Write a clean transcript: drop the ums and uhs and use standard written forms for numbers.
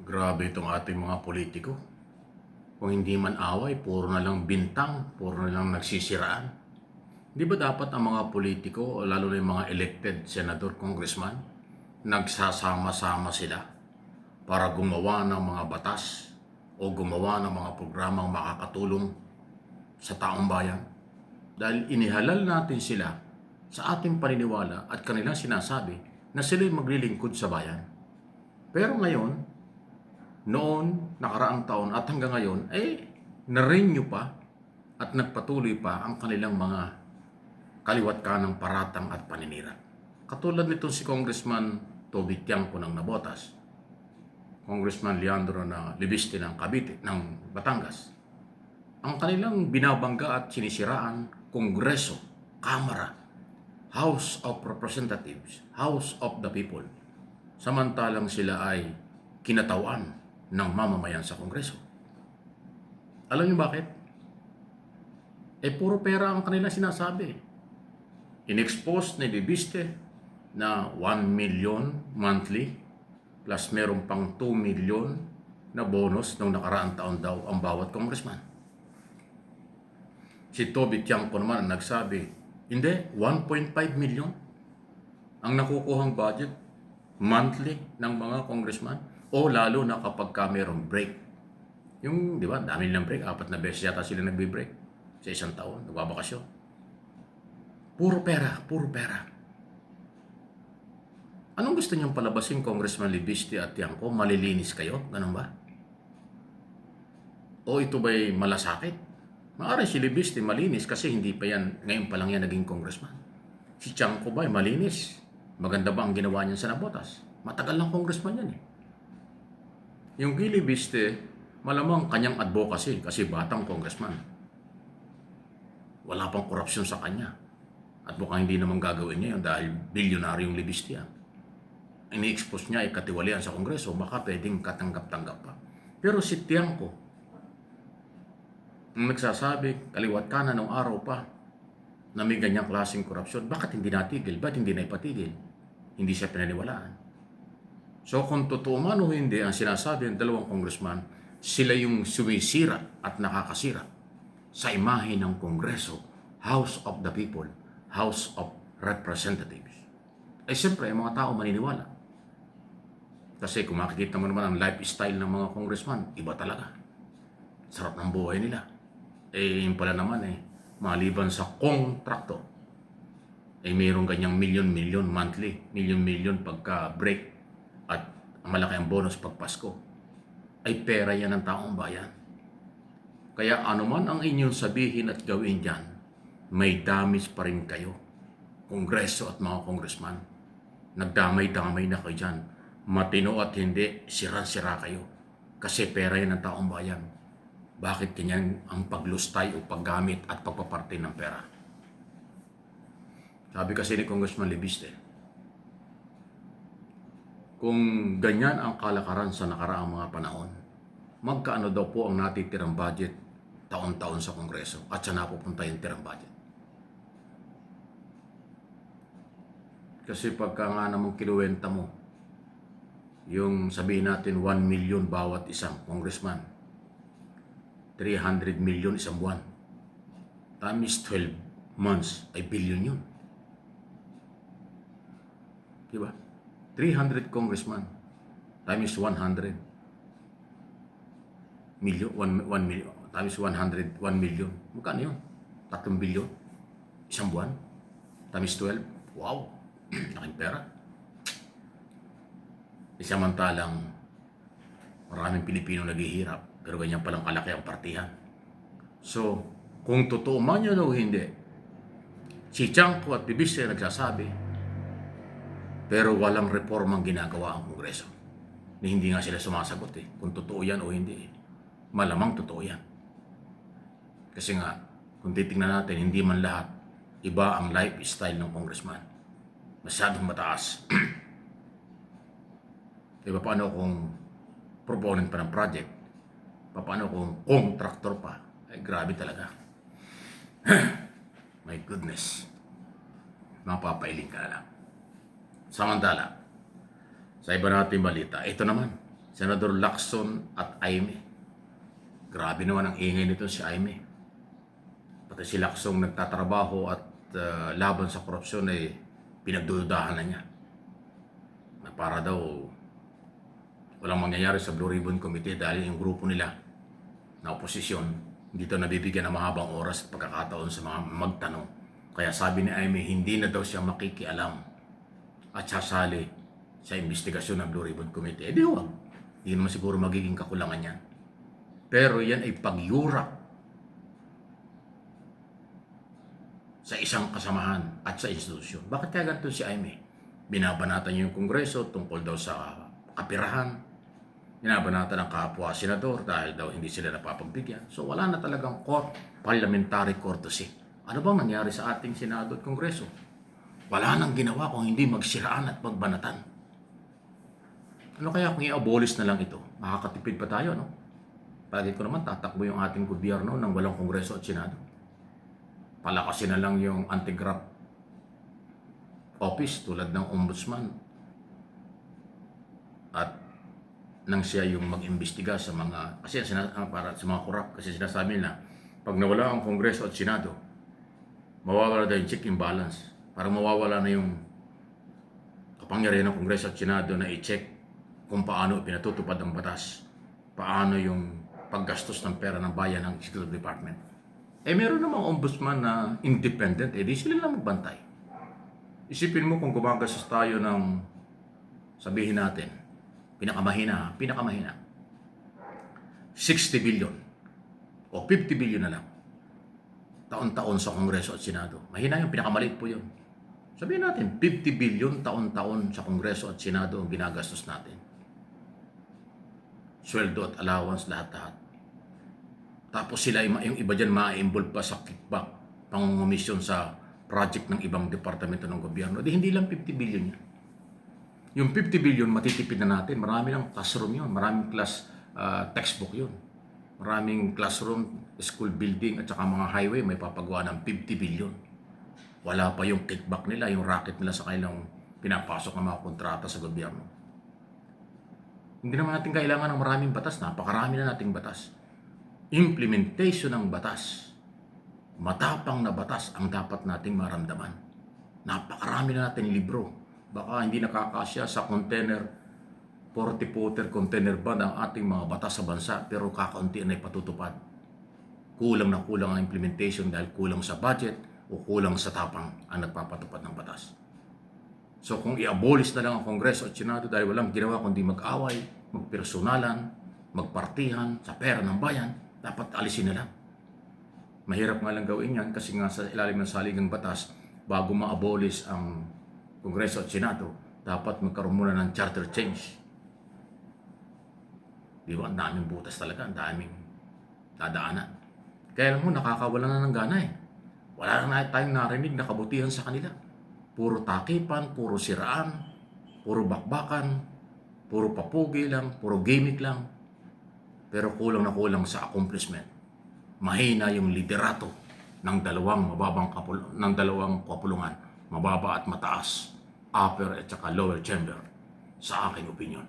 Grabe itong ating mga politiko. Kung hindi man away, puro na lang bintang, puro na lang nagsisiraan. Di ba dapat ang mga politiko, lalo na yung mga elected senador, congressman, nagsasama-sama sila para gumawa ng mga batas o gumawa ng mga programang makakatulong sa taong bayan? Dahil inihalal natin sila sa ating paniniwala at kanilang sinasabi na sila'y maglilingkod sa bayan. Pero ngayon, noon, nakaraang taon at hanggang ngayon, na-renew pa at nagpatuloy pa ang kanilang mga kaliwat kanang paratang at paninira. Katulad nito si Congressman Toby Tiangco ng Navotas, Congressman Leandro na Libiste ng Cavite, ng Batangas. Ang kanilang binabangga at sinisiraan, Kongreso, Kamara, House of Representatives, House of the People. Samantalang sila ay kinatawan ng mamamayan sa Kongreso. Alam niyo bakit? Puro pera ang kanilang sinasabi. In-expose ni Libiste na 1 million monthly plus meron pang 2 million na bonus nung nakaraang taon daw ang bawat congressman. Si Toby Tiangco naman ang nagsabi, hindi, 1.5 million ang nakukuhang budget monthly ng mga congressman, o lalo na kapag ka mayroong break. Yung, di ba, dami nilang break, 4 na beses yata sila nagbe-break sa isang taon, nagbabakasyon. Puro pera, puro pera. Anong gusto niyong palabasin, Congressman Libiste at Tiangco? Malilinis kayo? Ganun ba? O ito ba'y malasakit? Maaari si Libiste malinis kasi hindi pa yan, ngayon pa lang yan naging congressman. Si Tiangco ba'y malinis? Maganda ba ang ginawa niya sa Navotas? Matagal lang congressman yan eh. Yung kay Libiste, malamang kanyang advocacy kasi batang congressman. Wala pang korupsyon sa kanya. At mukhang hindi naman gagawin niya yun dahil bilyonaryong Libiste yan. Ini-expose niya ay katiwalian sa Kongreso, baka pwedeng katanggap-tanggap pa. Pero si Tiangco, ang nagsasabi, kaliwat kanan ng araw pa, na may ganyang klaseng korupsyon, bakit hindi natigil? Bakit hindi na ipatigil? Hindi siya pinaniwalaan. So kung totoo man o hindi ang sinasabi ng dalawang congressman, sila yung sumisira at nakakasira sa imahe ng Kongreso, House of the People, House of Representatives. Siyempre, ang mga tao maniniwala. Kasi kung makikita mo naman ang lifestyle ng mga congressman, iba talaga. Sarap ng buhay nila. Yun pala naman maliban sa kontrakto, mayroong ganyang million monthly, million pagka-break at malaki ang bonus pag Pasko. Pera yan ng taong bayan. Kaya anuman ang inyong sabihin at gawin dyan, may damage pa rin kayo. Kongreso at mga congressman, nagdamay-damay na kayo dyan. Matino at hindi, sira-sira kayo. Kasi pera yan ng taong bayan. Bakit ganyan ang paglustay o paggamit at pagpaparte ng pera? Sabi kasi ni Congressman Libiste, kung ganyan ang kalakaran sa nakaraang mga panahon, magkaano daw po ang natitirang budget taon-taon sa Kongreso at saan napupunta yung tirang budget? Kasi pagka nga namang kinuwenta mo, yung sabihin natin 1 million bawat isang congressman, 300 million isang buwan. Times 12 months ay billion yun. Diba? 300 congressman times 100 million, 1 million, times 100, 1 million. Magkano yun? 3 billion isang buwan. Times 12. Wow! Laking pera. Samantalang maraming Pilipino naghihirap, pero ganyan palang kalaki ang partihan. So, kung totoo man yun o hindi, si Tiangco at Libiste nagsasabi, pero walang reformang ginagawa ang Kongreso. Hindi nga sila sumasagot kung totoo yan o hindi. Malamang totoo yan. Kasi nga, kung titingnan natin, hindi man lahat, iba ang lifestyle ng congressman. Masyadong mataas. Diba, paano kung proponent pa ng project? Paano kung contractor pa? Grabe talaga. My goodness. Mapapailing ka na lang. Samantala, sa iba natin balita, ito naman, Senador Lacson at Aimee. Grabe naman ang ingay nito si Aimee. Pati si Lacson nagtatrabaho at laban sa korupsyon ay pinagdududahan na niya. Na para daw walang mangyayari sa Blue Ribbon Committee dahil yung grupo nila na oposisyon dito nabibigyan ng mahabang oras at pagkakataon sa mga magtanong. Kaya sabi ni Aimee, hindi na daw siya makikialam at sasali sa investigasyon ng Blue Ribbon Committee. Eh di huwag. Hindi naman siguro magiging kakulangan yan. Pero yan ay pagyura sa isang kasamahan at sa institusyon. Bakit kaya ganito si Aimee? Binabanatan niya yung Kongreso tungkol daw sa kapirahan. Binabanatan ng kapwa senador dahil daw hindi sila napapagbigyan. So wala na talagang parliamentary courtesy. Ano bang nangyari sa ating Senado at Kongreso? Wala nang ginawa kung hindi magsiraan at magbanatan. Ano kaya kung i-abolish na lang ito? Makakatipid pa tayo, no? Palagi ko naman tatakbo yung ating gobyerno nang walang Kongreso at Senado. Palakasin na lang yung anti-graft office tulad ng ombudsman. At nang siya yung mag-imbestiga sa mga, kasi para sa mga korap, kasi sinasabi nila, pag nawala ang Kongreso at Senado, mawawala na yung check and balance. Para mawawala na yung kapangyarihan ng Kongreso at Senado na i-check kung paano pinatutupad ang batas, paano yung paggastos ng pera ng bayan ng Executive Department. Eh meron namang ombudsman na independent, eh di sila lang magbantay. Isipin mo kung gumagastos tayo ng, sabihin natin, pinakamahina, 60 billion o 50 billion na lang taon-taon sa Kongreso at Senado. Mahina yung pinakamaliit po yun. Sabihin natin, 50 billion taon-taon sa Kongreso at Senado ang ginagastos natin. Sweldo at allowance, lahat-lahat. Tapos sila, yung iba dyan, ma-involve pa sa kickback, pangungumisyon sa project ng ibang departamento ng gobyerno. Di hindi lang 50 billion yan. Yung 50 billion, matitipid na natin. Marami lang classroom yun. Maraming textbook yun. Maraming classroom, school building, at saka mga highway, may papagawa ng 50 billion. Wala pa yung kickback nila, yung racket nila sa kanilang pinapasok ng mga kontrata sa gobyerno. Hindi naman natin kailangan ng maraming batas. Napakarami na nating batas. Implementation ng batas. Matapang na batas ang dapat nating maramdaman. Napakarami na natin libro. Baka hindi nakakasya sa container, 40-footer container ba ng ating mga batas sa bansa, pero kakaunti na ipatutupad. Kulang na kulang ang implementation dahil kulang sa budget o kulang sa tapang ang nagpapatupad ng batas. So kung i-abolish na lang ang Kongreso at Senado dahil walang ginawa kundi mag-away, magpersonalan, magpartihan sa pera ng bayan, dapat alisin na lang. Mahirap nga lang gawin yan kasi nga sa ilalim ng saligang batas, bago ma-abolish ang Kongreso at Senado, dapat magkaroon muna ng charter change. Di ba? Ang daming butas talaga, ang daming dadaanan. Kaya alam mo, nakakawala na ng gana eh. Wala na tayong narinig na kabutihan sa kanila. Puro takipan, puro siraan, puro bakbakan, puro papugi lang, puro gimmick lang. Pero kulang na kulang sa accomplishment. Mahina yung liderato ng dalawang kapulungan, mababa at mataas, upper at saka lower chamber, sa aking opinion.